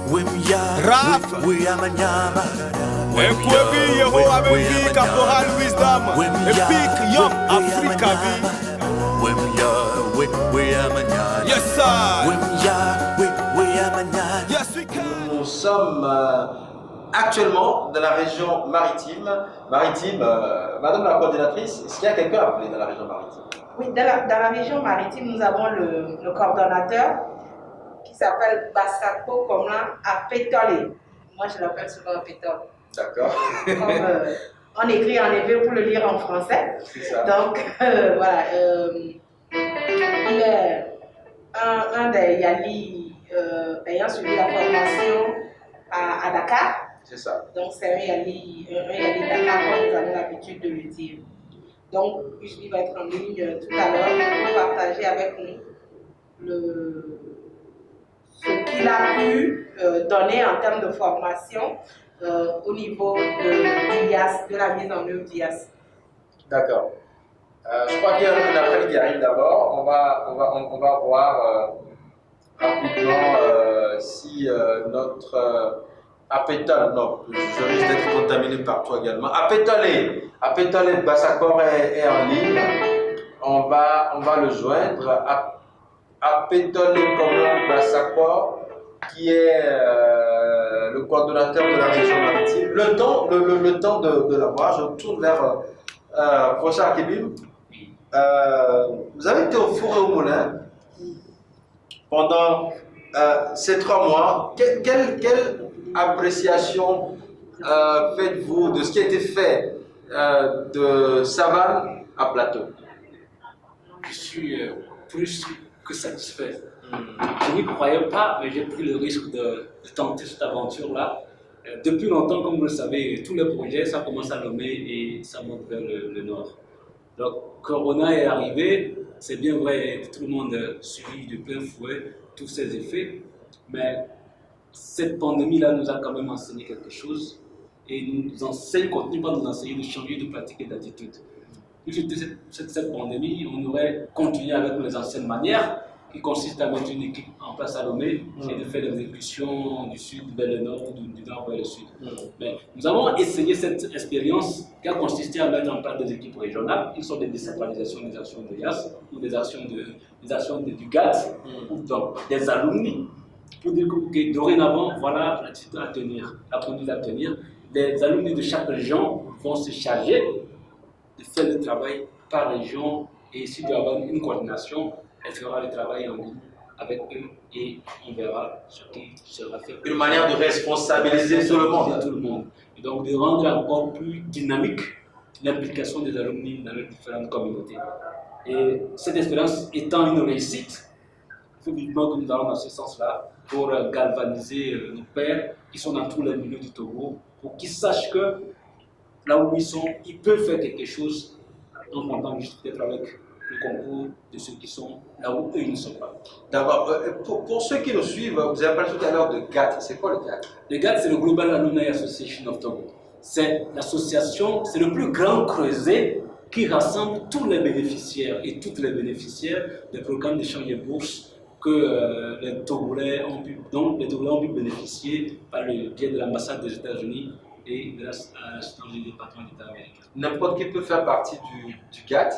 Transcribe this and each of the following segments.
Raf Ekwebi Yeho Amevi Caporal Wisdom Epic Young Africa Yes sir Yes we can. Nous sommes actuellement dans la région maritime. Madame la coordinatrice, est-ce qu'il y a quelqu'un appelé dans la région maritime? Oui, dans la région maritime, nous avons le coordonnateur qui s'appelle Bassako Komlan Apetole. Moi, je l'appelle souvent Apetole. D'accord. Comme on écrit en hébreu pour le lire en français. C'est ça. Donc, voilà. Il est un des Yali ayant suivi la formation à Dakar. C'est ça. Donc, c'est un Yali Dakar, comme nous avons l'habitude de le dire. Donc, il va être en ligne tout à l'heure pour partager avec nous ce qu'il a pu donner en termes de formation au niveau de l'IAS, de la mise en œuvre d'IAS. D'accord. Je crois qu'il y a un appel qui arrive d'abord. On va voir rapidement si notre Apetole, non, je risque d'être contaminé par toi également. Apetole Bassakor est en ligne. On va le joindre. Apetole Komlan Bassakor, qui est le coordonnateur de la région maritime. Le temps de la voir, je tourne vers professeur Akebim. Vous avez été au four et au moulin pendant ces 3 mois. Quelle appréciation faites-vous de ce qui a été fait de Savane à Plateau? Je suis plus que satisfait. Je n'y croyais pas, mais j'ai pris le risque de tenter cette aventure-là. Depuis longtemps, comme vous le savez, tous les projets, ça commence à nommer et ça monte vers le nord. Donc, Corona est arrivé, c'est bien vrai, tout le monde a suivi de plein fouet tous ses effets, mais cette pandémie-là nous a quand même enseigné quelque chose et nous enseigne, continue pas nous enseigner de changer de pratique et d'attitude. Si cette pandémie, on aurait continué avec les anciennes manières qui consistent à mettre une équipe en place à Lomé et de faire l'exécution du sud vers le nord ou du nord vers le sud. Mais nous avons essayé cette expérience qui a consisté à mettre en place des équipes régionales, qui sont des décentralisations des actions de l'IAS ou des actions du GAT ou donc des alumni pour dire que dorénavant, voilà l'attitude à tenir, la conduite à tenir. Les alumni de chaque région vont se charger de faire le travail par région et s'il doit y avoir une coordination, elle fera le travail en ligne avec eux et on verra ce qui sera fait. Une manière de responsabiliser tout le monde. Et donc de rendre encore plus dynamique l'implication des alumni dans les différentes communautés. Et cette expérience étant une réussite, il faut vivement que nous allons dans ce sens-là pour galvaniser nos pairs qui sont dans tous les milieux du Togo, pour qu'ils sachent que là où ils sont, ils peuvent faire quelque chose en comptant juste peut-être avec le concours de ceux qui sont là où eux ils ne sont pas. D'abord, pour ceux qui nous suivent, vous avez parlé tout à l'heure de GAT. C'est quoi le GAT? Le GAT, c'est le Global Alumni Association of Togo. C'est l'association, c'est le plus grand creuset qui rassemble tous les bénéficiaires et toutes les bénéficiaires des programmes d'échange de bourses que les Togolais ont pu bénéficier par le biais de l'ambassade des États-Unis et grâce à l'assistance du département d'État américain. N'importe qui peut faire partie du GAT?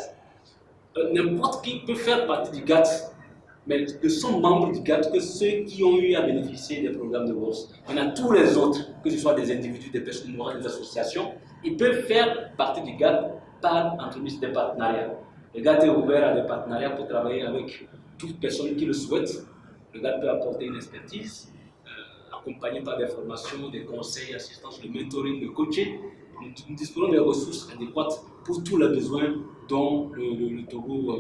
N'importe qui peut faire partie du GAT, mais ne sont membres du GAT que ceux qui ont eu à bénéficier des programmes de bourse. Maintenant, tous les autres, que ce soit des individus, des personnes morales, des associations, ils peuvent faire partie du GAT par entremise des partenariats. Le GAT est ouvert à des partenariats pour travailler avec toute personne qui le souhaite. Le GAT peut apporter une expertise, accompagné par des formations, des conseils, assistance, le mentoring, le coaching. Nous disposons des ressources adéquates pour tous les besoins dont le Togo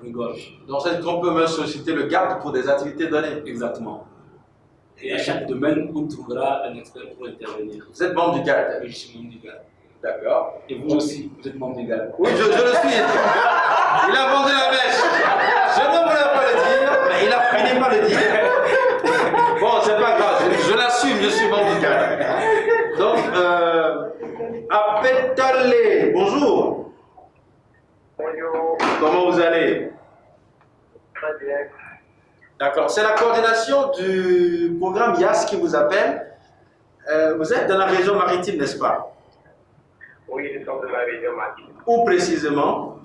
regorge. Donc, on peut même solliciter le GAT pour des activités données. Exactement. Et à chaque domaine, on trouvera un expert pour intervenir. Vous êtes membre du GAT? Oui, je suis membre du GAT. D'accord. Et vous aussi, vous êtes membre du GAT? Oui, je le suis. Il a vendu la mèche. Je ne voulais pas le dire, mais il a fini par le dire. Bon, c'est pas grave, je l'assume, je suis membre du GAT. Donc, Apetole, bonjour. Bonjour. Comment vous allez? Très bien. D'accord. C'est la coordination du programme YAS qui vous appelle. Vous êtes dans la région maritime, n'est-ce pas? Oui, nous sommes de la région maritime. Où précisément?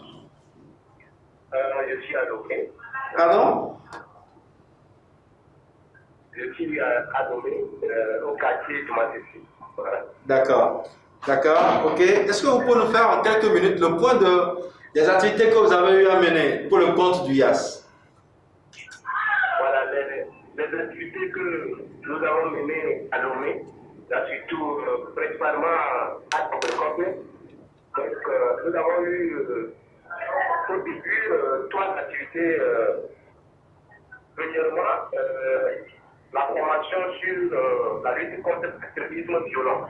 Je suis à Lomé. Pardon? Je suis à Lomé, au quartier de Matessi. Voilà. D'accord. D'accord. Ok. Est-ce que vous pouvez nous faire en quelques minutes le point des activités que vous avez eu à mener pour le compte du YAS? Voilà, les activités que nous avons menées à Lomé, là surtout principalement à Copenhague. Donc, nous avons eu au début 3 activités. Premièrement, la formation sur la lutte contre l'extrémisme violent.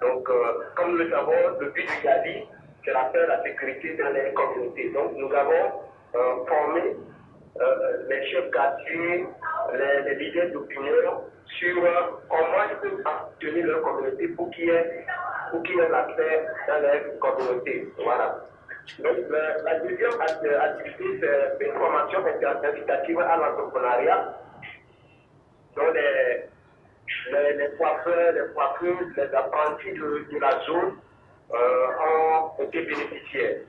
Donc, comme nous le savons, le but du GADI, c'est la paix et la sécurité dans les communautés. Donc, nous avons formé les chefs quartiers, les leaders d'opinion sur comment ils peuvent tenir leur communauté pour qu'il y ait la paix dans les communautés. Voilà. Donc, la deuxième activité, c'est une formation incitative à l'entrepreneuriat. Donc, les coiffeurs, les coiffeuses, les apprentis de la zone ont été bénéficiaires.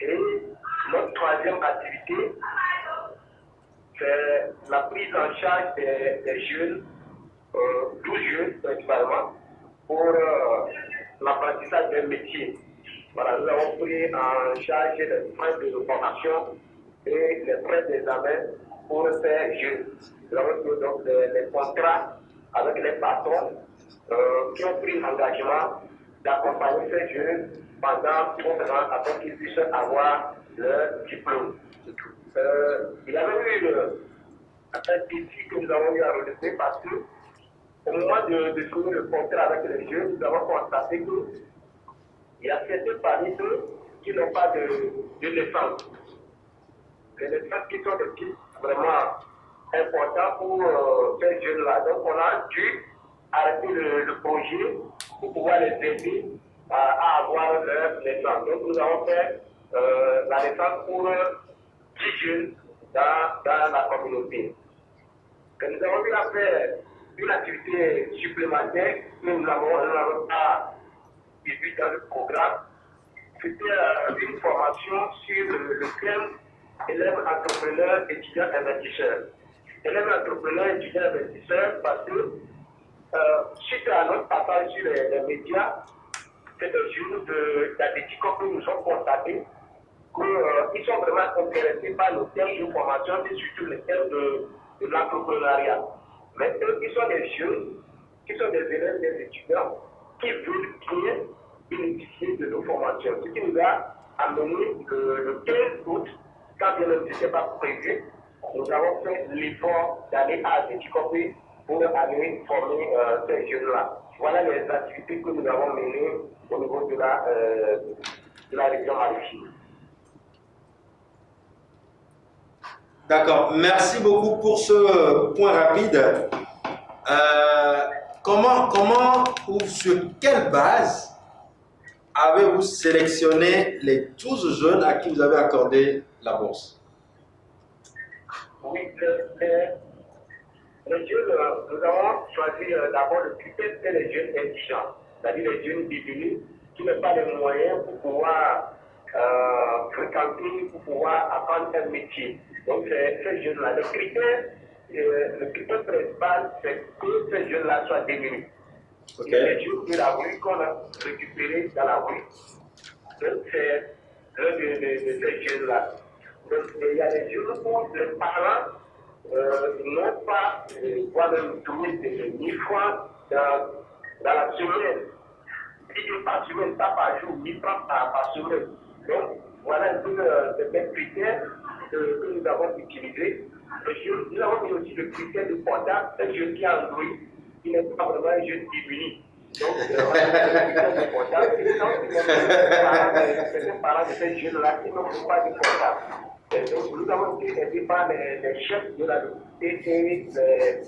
Et notre troisième activité, c'est la prise en charge des jeunes, 12 jeunes principalement, pour l'apprentissage d'un métier. Voilà, nous avons pris en charge les frais de formation et les frais d'examen pour ces jeunes. Nous avons pris donc les contrats avec les patrons qui ont pris l'engagement d'accompagner ces jeunes pendant 3 ans afin qu'ils puissent avoir leur diplôme. Il y avait eu un défi que nous avons eu à relever parce que au moment de signer le contrat avec les jeunes, nous avons constaté qu'il y a certains parmi eux qui n'ont pas de naissance. Les naissances qui sont des types vraiment importants pour ces jeunes-là. Donc on a dû arrêter le projet pour pouvoir les aider à avoir leur naissance. Donc nous avons fait la naissance pour 10 jeunes dans la communauté. Que nous avons eu à faire une activité supplémentaire que nous n'avons pas vu dans le programme. C'était une formation sur le thème élève entrepreneur, étudiant investisseur. Élève entrepreneur, étudiant investisseur parce que suite à notre passage sur les médias, c'est un jour d'athlétique que nous avons constaté qu'ils sont vraiment intéressés par le thème de formation et surtout le thème de l'entrepreneuriat. Mais eux, ils sont des jeunes, qui sont des élèves, des étudiants, qui veulent bien bénéficier de nos formations. Ce qui nous a amené le 15 août, quand bien même ce n'était pas prévu, nous avons fait l'effort d'aller à Atletico pour aller former ces jeunes-là. Voilà les activités que nous avons menées au niveau de la région maritime. D'accord, merci beaucoup pour ce point rapide. Comment ou sur quelle base avez-vous sélectionné les 12 jeunes à qui vous avez accordé la bourse? Oui, les jeunes, nous avons choisi d'abord le critère, c'est les jeunes indigents, c'est-à-dire les jeunes démunis qui n'ont pas les moyens pour pouvoir fréquenter, pour pouvoir apprendre un métier. Donc, ces jeunes-là, le critère principal, c'est que ces jeunes-là soient démunis. Okay. Les jeunes de la rue qu'on a récupérés dans la rue. Donc, c'est l'un de ces jeunes-là. Donc, il y a des jeunes où les parents n'ont pas, même trouver des 1000 francs dans la semaine. Si par semaine, pas par jour, 1000 francs par semaine. Donc, voilà un peu les critères que nous avons utilisés. Nous avons mis aussi le critère de portable, un jeune qui a Android, qui n'est pas vraiment un jeune démuni. Donc, on a le critère de portable. Et donc, certains parents de ces jeunes-là qui n'ont pas de portable. Donc, nous avons été aidés par les chefs de la localité,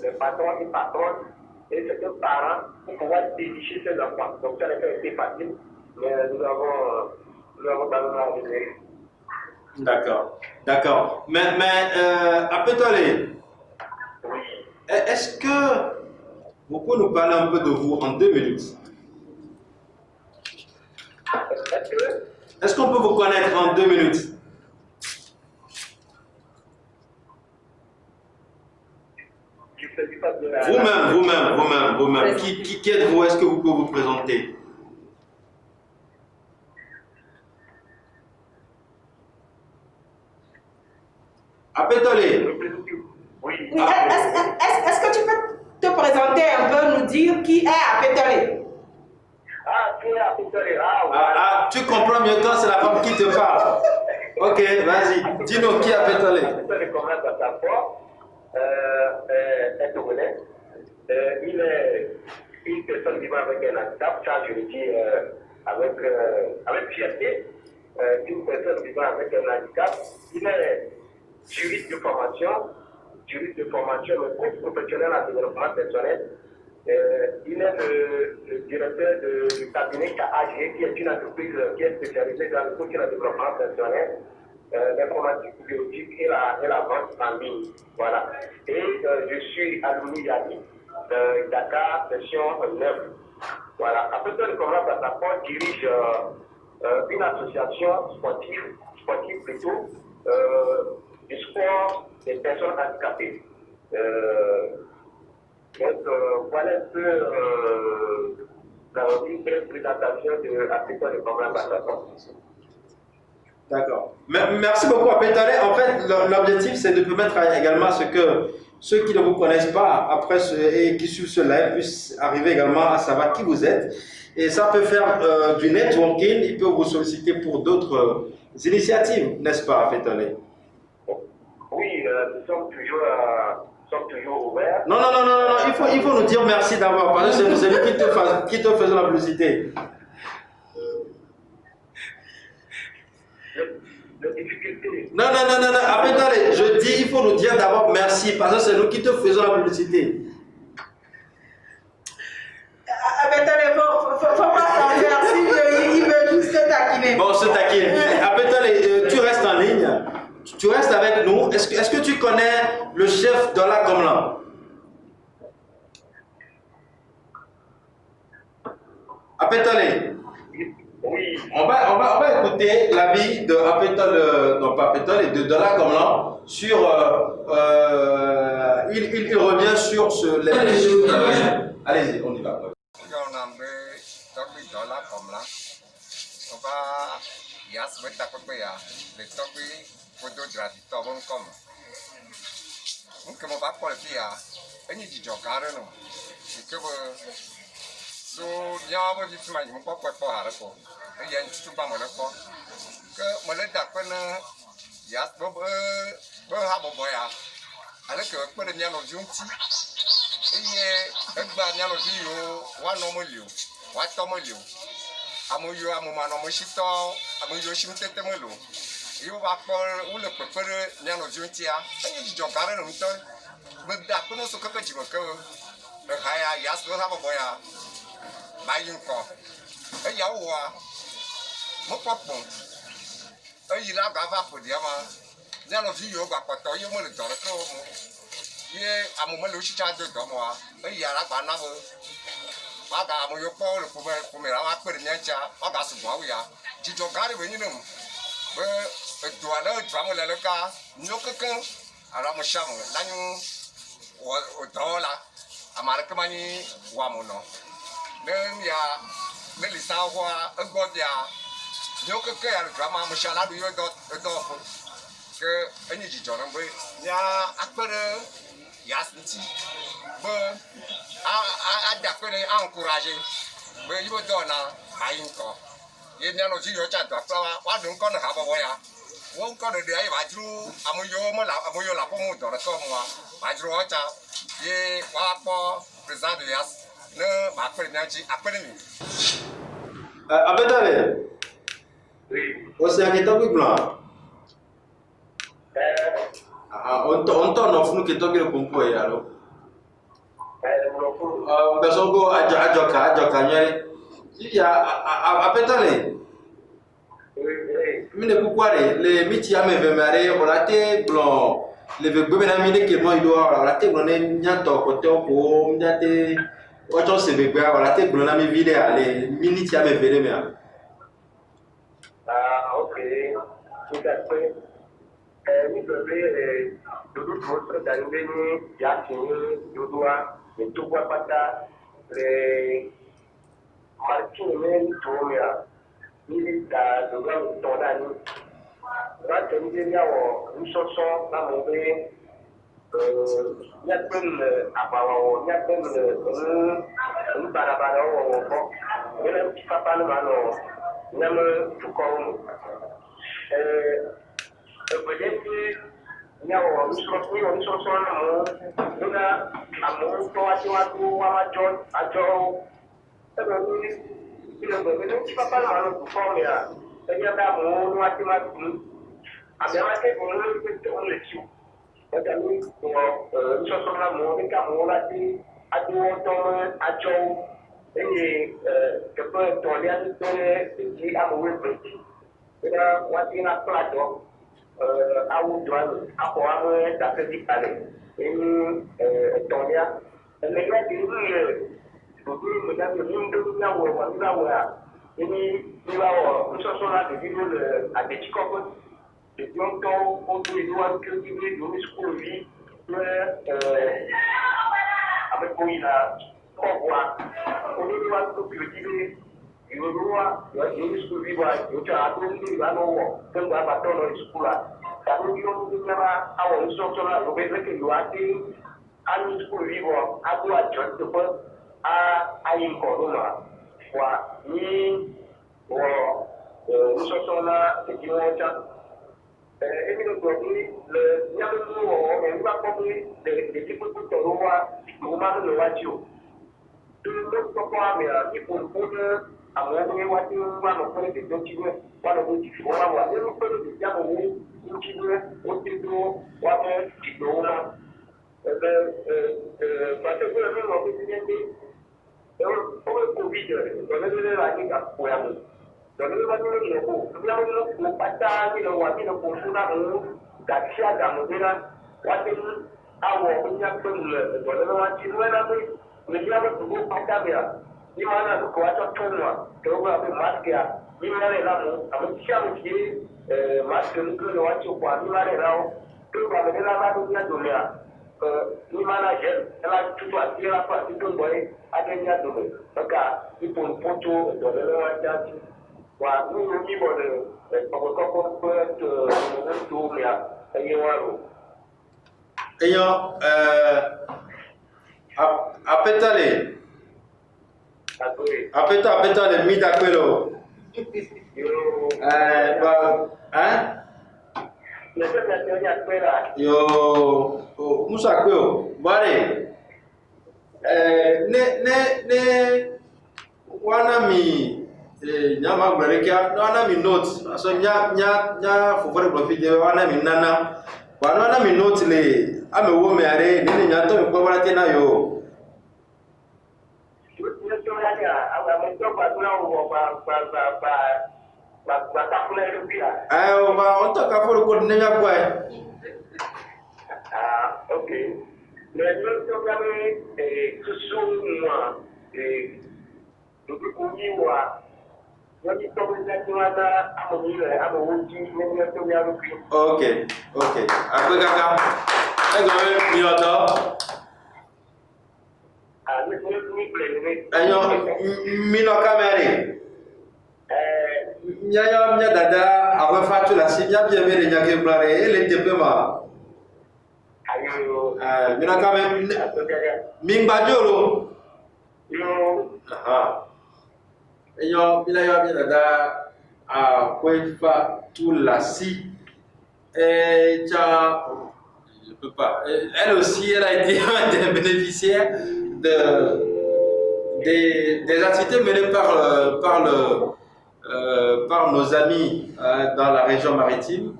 les patrons et patronnes, et certains parents pour pouvoir dénicher ces enfants. Donc, ça n'a pas été facile, mais nous avons dans la D'accord, d'accord. Mais Apetole, Oui. est-ce que vous pouvez nous parler un peu de vous en 2 minutes? Est-ce que Est-ce qu'on peut vous connaître en 2 minutes? tu fais du pas de la... Vous-même. Qui êtes-vous? Est-ce que vous pouvez vous présenter? Apetole. Oui. Oui, est-ce que tu peux te présenter un peu, nous dire qui est Apetole? Ah, tu es à Pétole. Ah, voilà. Ah, tu comprends mieux quand c'est la femme qui te parle. Ok, vas-y. Dis-nous qui est Apetole. Pétole commence à sa foi. Est togolais. Il est une personne vivant avec un handicap, ça je le dis avec fierté. Une personne vivant avec un handicap. Il est juriste de formation, mais coach professionnel en développement personnel. Il est le directeur du cabinet KAG, qui est une entreprise qui est spécialisée dans le coaching en développement personnel, l'informatique biotique et la vente en ligne. Voilà. Et je suis Alouni Yadi, Dakar, session 9. Voilà. Après ça, le commandant Batapon dirige une association sportive plutôt, du sport des personnes handicapées. Donc, voilà un peu une brève présentation de l'Afrique de Commandant Batapon. D'accord. Merci beaucoup Apetole. En fait, l'objectif, c'est de permettre également à ce que ceux qui ne vous connaissent pas après et qui suivent ce live puissent arriver également à savoir qui vous êtes. Et ça peut faire du networking, il peut vous solliciter pour d'autres initiatives, n'est-ce pas, Apetole? Oui, nous sommes toujours ouverts. Non, il faut nous dire merci d'abord, parce que c'est nous qui te faisons la publicité. Non, Apetole, je dis, il faut nous dire d'abord merci, parce que c'est nous qui te faisons la publicité. Apetole, faut pas s'en merci, il veut juste te taquiner. Bon, se taquine. Apetole, tu restes en ligne, tu restes avec nous. Est-ce que tu connais le chef Dola Komlan? Apetole. Oui. On va écouter l'avis de Apetole, non pas Apetole, de Dola Komlan sur. Il revient sur les. Allez-y, on y va. So nya ba vit ma yim ko ko ha ko yen tu ba mo ko ke mo le da ko na ya bo ha bo ya ale ke ko de nya no junti iye egba nya no di yo wa no mo liu wa to mo liu amoyo amoma no mo shito amoyo shim tete mo lo yo ba ko u le pe nya no junti a enyi ji jo gare no to be da ko no so ka ji mo ko ha ya so ha bo ya báyìí nǹkan ẹ̀yà wà mọ́pọ̀pọ̀ ẹ̀yìn lágbàá bá pòdì ẹ̀ máa ní àná fi yóò gbà pọ̀tọ́ yóò mọ̀ lè dọ̀rọ̀ tó mu yé amúmọ́lẹ̀ oṣìṣẹ́ àjọ ìdọ́mọ̀ wa ẹ̀yìn alágbàá náà wọ́n gà àmúyọ pọ̀ olùkùnmẹ̀rẹ̀ àwọn apẹ̀rẹ̀ ní ẹ̀já wọ́n gà sùgbọ́n àwòyá jíjọ gáàrí wẹ̀ yín nù bẹ́ ètò àná ètò àmúlẹ̀ lẹ́ka nyó kankan àràmùsàmù lányu ọ̀dọ́ la àmàlẹ́kẹ́mání wà mú nọ. Ya melisa hwa egbɔdia nyo keke ya drama mushala do yo do ke enyi dzidzɔ ne be nya akpe ɖe ya ŋuti be ada akpe ɖe encourager be yiwo dɔ na ayi ŋkɔ ye mia nɔvi yiwo tsa do akpe wa do ŋkɔ ne habɔbɔ ya wo ŋkɔ ɖeɖe ayi va dzro ameyiwo le aƒeme dɔ ɖe tɔ mu wa va dzro wa tsa ye wa kpɔ président de yas ne ma akpɛ mia dzi akpɛ ɖe mi. Apetole. Oui. O se akitɔ gbigblɔ. On tɔ nɔ funu kitɔ gbe pompo ya lo. Gbɛsɔgo adzɔka nyɛ. Ya Apetole. mine kukware le miti ame vemare olate blon le vegbe na mine ke mo ido olate blon ne nyato kote ko mnyate ocho se vegbe olate blon na mi vide ale miniti ame vere me. Ah, ok. Tout à fait. Nous devons dodo votre d'arriver ni ya fini dodoa et tout quoi pata les marquis men tomia ni da dodo tonani va tenir ya o nsoso na mobe ya pen abawo ya pen barabara o ko ele papa no mano nyame tukom peut-être nyawo nsoso na mo nuna amo to atiwatu wa ajo ebe ni ile bebe papa na mano tukom ya enya da mo no atiwatu abia ke ko no ke to le chu eda ni nsoso na mo ni ka mo la ti adu to ajo eye ke po to le ati ti amo we pe eda wati na plato awu dwan apo amu da se di ale eni tonya ele ya di ni mo da ni ndo na wo wa na wa eni ni wa wo nsoso na de video le adechiko de tonto o du wa que di do school vi avec boina kwa oni wa ko bi Yorùbá yóò sùkúl bí wà yóò tẹ àdúgbò ní ìlànà wọ fẹgbẹ àbàtọ lọ sùkúl à tàbí yóò ní nàbà àwọn ìṣọtọ náà ló bẹ lẹkẹ lọ àti àní sùkúl bí wọ àbú àjọ tó fẹ àyè nkọdún mà wà ní wọ ìṣọtọ náà èdè wọn já ebi ní gbọdọ lẹ nyàmé mú wọ ẹni bá kọ bí lè ti kókó tọrọ wa ìgbòho máa ń lọ wájú o tó ló tọkọ àmì àdìpọ̀ ìfowópamọ́ àwọn ẹgbẹ́ wá tí wọ́n wà lọ́pọ̀ èdè tó kí wọ́n wà lọ́pọ̀ jù wọ́n wà wà nínú pẹ̀lú ìdí àwọn owó ń kí wọ́n ti dúró wà mọ́ ìgbò wọn náà. Ẹgbẹ́ pàṣẹpẹ́ ẹgbẹ́ wọn fi ti ní ẹgbẹ́ ó wẹ́ covid ìtọ́lẹ́lẹ́lẹ́ rà ní ìgbàpọ̀ yà mọ́. Ìtọ́lẹ́lẹ́ bá nínú ìyẹ̀wò ìgbàlẹ́ nínú kò pátá nínú wà nínú kò fún náà mú gàtí àgàmọ̀déra wá sí àwọ̀ oníyàpẹ̀lú ìtọ́lẹ́lẹ́ wá sí ni mana ko wato tonwa to ba be maskiya ni mare la mu amu shamu ki maske mu ko wato kwa ni mare rawo to ba be la ba do ya dunya ni mana je la tutu atira pa tutu boy adenya do baka ipon poto do le wa jati wa ni bo de ko to ya ayewaro eyo apetale apeta le mi da quello yo musa kweo bare ne wana mi nyama gberekia wana mi note so nya fofore profit wana mi nana wana mi note le amewo me are ni nya to mi po bara te na yo on t'a qu'à faire le code n'est pas ok. Mais nous sommes sous moi et nous pouvons ok. Après caca. Mi auto. Ayo mino kamere. Nya dada awe fatu la si nya bien mere nya ke blare ele te pe ma. Ayo. Mino kamere mingba joro. Yo. Aha. Ayo bila yo bien dada a kwe fatu la si. Je peux pas. Elle aussi, elle a été un des bénéficiaires des activités menées par nos amis dans la région maritime.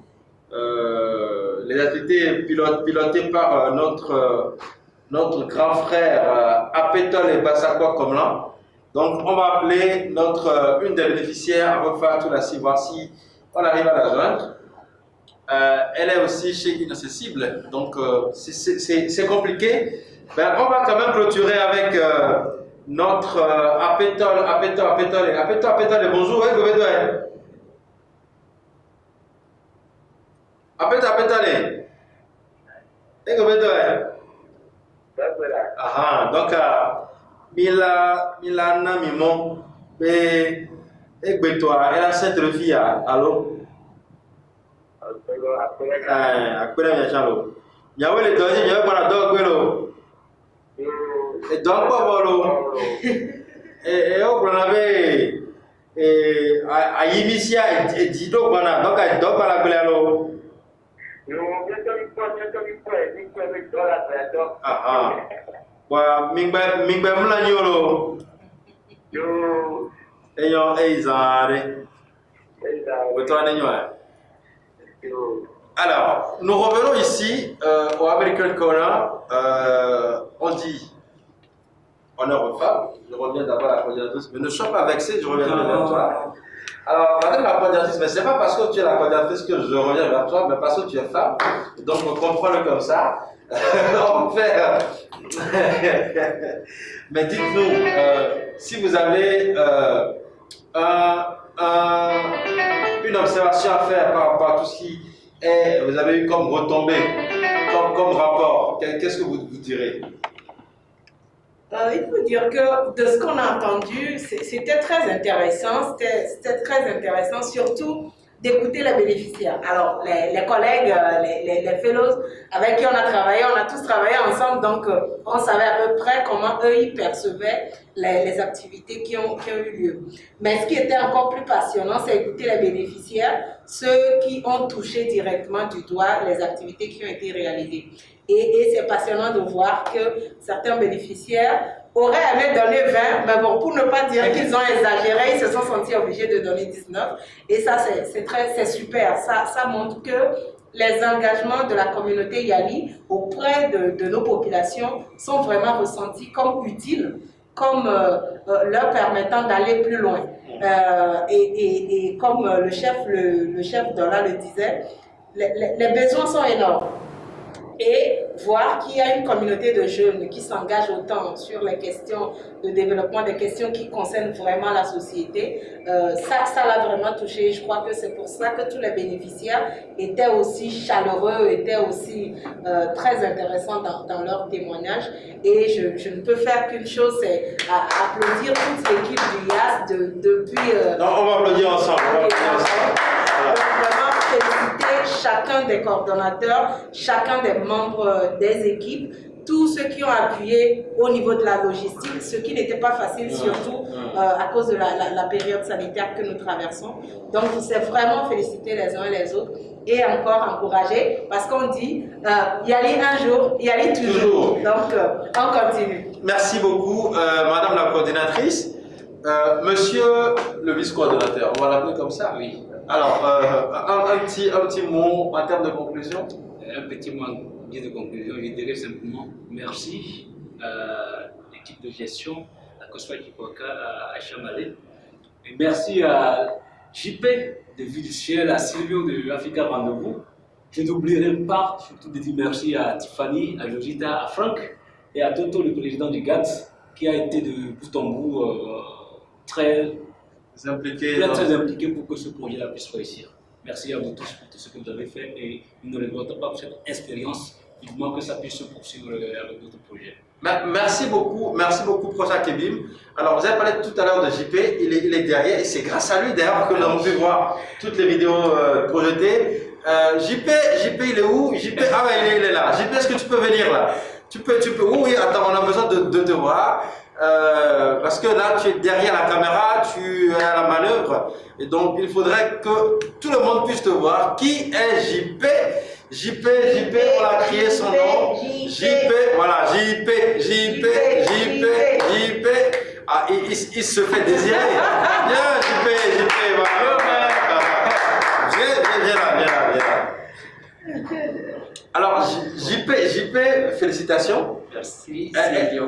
Les activités pilotées par notre grand frère Apetol et Bassakwa Komlan. Donc, on va appeler une des bénéficiaires, Refatou Lassi, voir si On arrive à la joindre. Elle est aussi chez Inaccessible, donc c'est compliqué. Ben, on va quand même clôturer avec notre Apétole. Bonjour, hein, Govedoe. Apétole. Et Govedoe. Ah, donc, Milana Mimon, et Gbetoa, elle a cette fille, allô? Après, bien chalo. Yahweh les doigts, Yahweh pour la dog, wello. Et donc, quoi, volo? Et on avait à Yimisia et Dido, donc à Dog à la Glalo. Ah, wa mingbe mla nyolo. Eyo eizare. Wetone nyoa. Alors, nous revenons ici au American Corner. On dit honneur aux femmes. Je reviens d'abord à la coordinatrice, mais ne sois pas vexé, je reviens vers toi. Alors, madame la coordinatrice, mais c'est pas parce que tu es la coordinatrice que je reviens vers toi, mais parce que tu es femme. Donc, on comprend-le comme ça. On fait. Mais dites-nous, si vous avez une observation à faire par rapport à tout ce qui est, vous avez eu comme retombée, comme rapport, qu'est-ce que vous direz? Il faut dire que de ce qu'on a entendu, c'était très intéressant. C'était très intéressant, surtout d'écouter les bénéficiaires. Alors, les collègues, les fellows avec qui on a travaillé, on a tous travaillé ensemble, donc on savait à peu près comment eux, ils percevaient les activités qui ont eu lieu. Mais ce qui était encore plus passionnant, c'est écouter les bénéficiaires, ceux qui ont touché directement du doigt les activités qui ont été réalisées. Et c'est passionnant de voir que certains bénéficiaires auraient aimé donner 20, mais bon, pour ne pas dire qu'ils ont exagéré, ils se sont sentis obligés de donner 19. Et ça, c'est super. Ça montre que les engagements de la communauté Yali auprès de nos populations sont vraiment ressentis comme utiles, comme leur permettant d'aller plus loin. Et comme le chef Dola le disait, les besoins sont énormes. Et voir qu'il y a une communauté de jeunes qui s'engagent autant sur les questions de développement, des questions qui concernent vraiment la société, ça l'a vraiment touché. Je crois que c'est pour ça que tous les bénéficiaires étaient aussi chaleureux, étaient aussi très intéressants dans leur témoignage. Et je ne peux faire qu'une chose, c'est applaudir toute l'équipe du IAS depuis... Non, on va applaudir ensemble. Vraiment féliciter chacun des coordonnateurs, chacun des membres des équipes, tous ceux qui ont appuyé au niveau de la logistique, ce qui n'était pas facile, surtout à cause de la période sanitaire que nous traversons. Donc, c'est vraiment féliciter les uns et les autres et encore encourager, parce qu'on dit Yali un jour, Yali toujours. Donc, on continue. Merci beaucoup, madame la coordinatrice. Monsieur le vice-coordonnateur, on va l'appeler comme ça, oui. Alors, un petit mot en termes de conclusion. Un petit mot de conclusion, je dirais simplement merci à l'équipe de gestion, à Koswa Kipoka, à Chamalé. Et merci à JP de Vue du Ciel, à Silvio de Africa Rendez-vous. Je n'oublierai pas surtout de dire merci à Tiffany, à Josita, à Franck et à Toto, le président du GATS, qui a été de bout en bout très impliqué pour que ce projet-là puisse réussir. Merci à vous tous pour tout ce que vous avez fait et nous ne regrettons pas pour cette expérience, vivement que ça puisse se poursuivre avec d'autres projets. Merci beaucoup, Procha Kebim. Alors, vous avez parlé tout à l'heure de JP, il est derrière et c'est grâce à lui d'ailleurs que nous avons pu voir toutes les vidéos projetées. JP, il est où? JP, ah ouais, il est là. JP, est-ce que tu peux venir là? Tu peux, oui, attends, on a besoin de te voir. Parce que là, tu es derrière la caméra, tu es à la manœuvre, et donc il faudrait que tout le monde puisse te voir. Qui est JP? JP, on a crié son nom. JP, voilà, JP. Ah, il se fait désirer. Viens, JP, voilà. Viens là. Alors, JP, félicitations. Merci.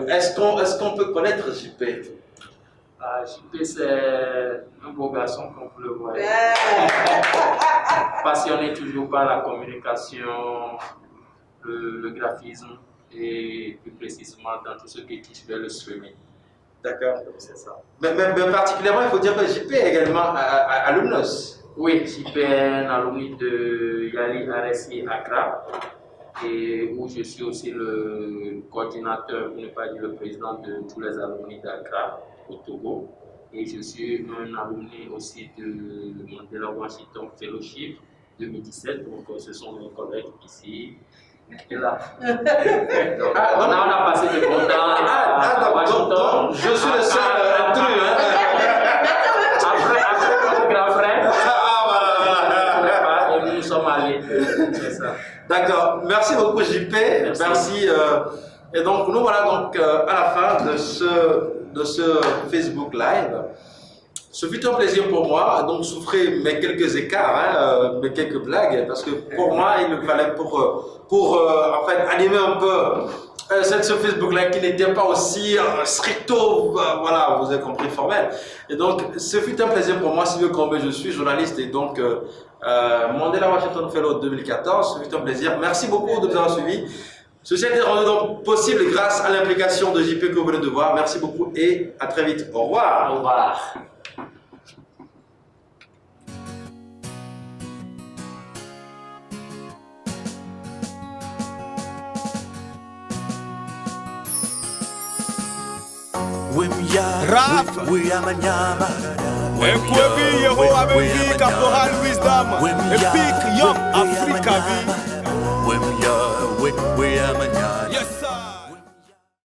Est-ce qu'on peut connaître JP? JP, c'est un beau garçon, comme vous le voyez. Ouais. Passionné toujours par la communication, le graphisme et plus précisément dans tout ce qui touche vers le streaming. D'accord. Donc, c'est ça. Mais particulièrement, il faut dire que JP est également alumnus. Oui, JP est un alumni de Yali RSI Accra, et où je suis aussi le coordinateur, pour ne pas dire le président de tous les alumni d'Accra au Togo. Et je suis un alumni aussi de Mandela Washington Fellowship 2017, donc ce sont mes collègues ici et là. Donc, on a passé de bon temps à Washington. Donc, je suis le seul intrus. Après mon grand frère, et nous sommes allés. C'est ça. D'accord, merci beaucoup JP, merci. Et donc nous voilà donc à la fin de ce Facebook Live. Ce fut un plaisir pour moi, donc souffrez mes quelques écarts, mes quelques blagues, parce que pour moi il me fallait pour en fait animer un peu ce Facebook Live qui n'était pas aussi stricto, voilà, vous avez compris, formel. Et donc ce fut un plaisir pour moi, Sylvain Combé, je suis journaliste et donc Mandela Washington Fellow 2014, ce fut un plaisir. Merci beaucoup de nous avoir suivis. Ceci a été rendu donc possible grâce à l'implication de JP que vous venez de voir. Merci beaucoup et à très vite. Au revoir. Au revoir. Rap Ekwebi Yeho Abevi Caporal Wisdom Epic Young Africa V Yes